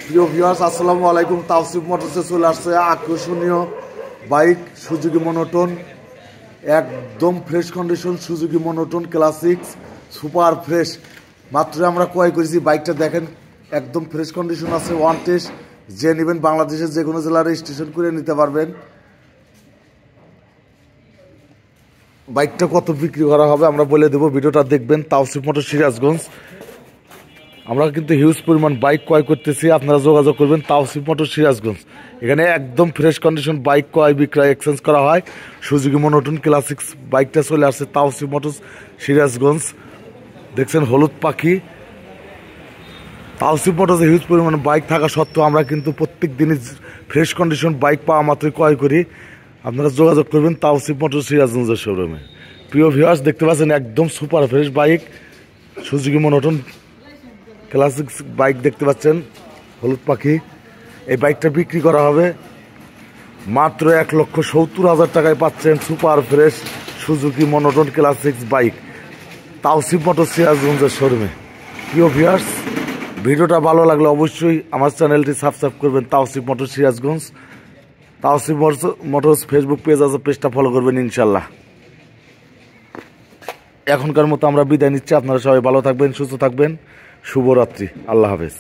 প্রিয় ভিউয়ার্স, আসসালামু আলাইকুম। তাওসিফ মোটরসে চলে আসছে আকর্ষণীয় বাইক সুজুকি মনোটন, একদম fresh condition Suzuki monotone classics super fresh. মাত্র আমরা ক্রয় করেছি, বাইকটা দেখেন একদম ফ্রেশ কন্ডিশন আছে। ওয়ান টেস্ট যে নেবেন বাংলাদেশের যে কোনো জেলার রেজিস্ট্রেশন করে নিতে পারবেন। বাইকটা কত বিক্রি করা হবে আমরা বলে দেবো, ভিডিওটা দেখবেন। তাওসিফ মোটর সিরাজগঞ্জ, আমরা কিন্তু হিউজ পরিমাণ বাইক ক্রয় করতেছি, আপনারা যোগাযোগ করবেন তাওসিফ মোটর সিরাজগঞ্জ। এখানে একদম ফ্রেশ কন্ডিশন বাইক ক্রয় বিক্রয় এক্সচেঞ্জ করা হয়। সুজুকি মনোটন ক্লাসিক্স বাইকটা চলে আসছে তাওসিফ মোটর সিরাজগঞ্জ। দেখছেন হলুদ পাখি। তাওসিফ মোটরসে হিউজ পরিমাণে বাইক থাকা সত্ত্বেও আমরা কিন্তু প্রত্যেক দিনই ফ্রেশ কন্ডিশন বাইক পাওয়া মাত্রই ক্রয় করি। আপনারা যোগাযোগ করবেন তাওসিফ মোটর সিরাজগঞ্জের শোরুমে। প্রিয় ভিউয়ার্স, দেখতে পাচ্ছেন একদম super fresh bike Suzuki monotone classics bike দেখতে পাচ্ছেন, হলুদ পাখি। এই বাইকটা বিক্রি করা হবে মাত্র 1,70,000 টাকায়। পাচ্ছেন super fresh Suzuki monotone classics bike Tawsif motor সিরাজগঞ্জের শোরুমে। প্রিয় ভিউয়ার্স, ভিডিওটা ভালো লাগলে অবশ্যই আমার চ্যানেলটি সাবস্ক্রাইব করবেন Tawsif motor Sirajganj. Tawsif motors Facebook page আছে, পেজটা ফলো করবেন ইনশাল্লাহ। এখনকার মতো আমরা বিদায় নিচ্ছি, আপনারা সবাই ভালো থাকবেন, সুস্থ থাকবেন। শুভরাত্রি, আল্লাহ হাফেজ।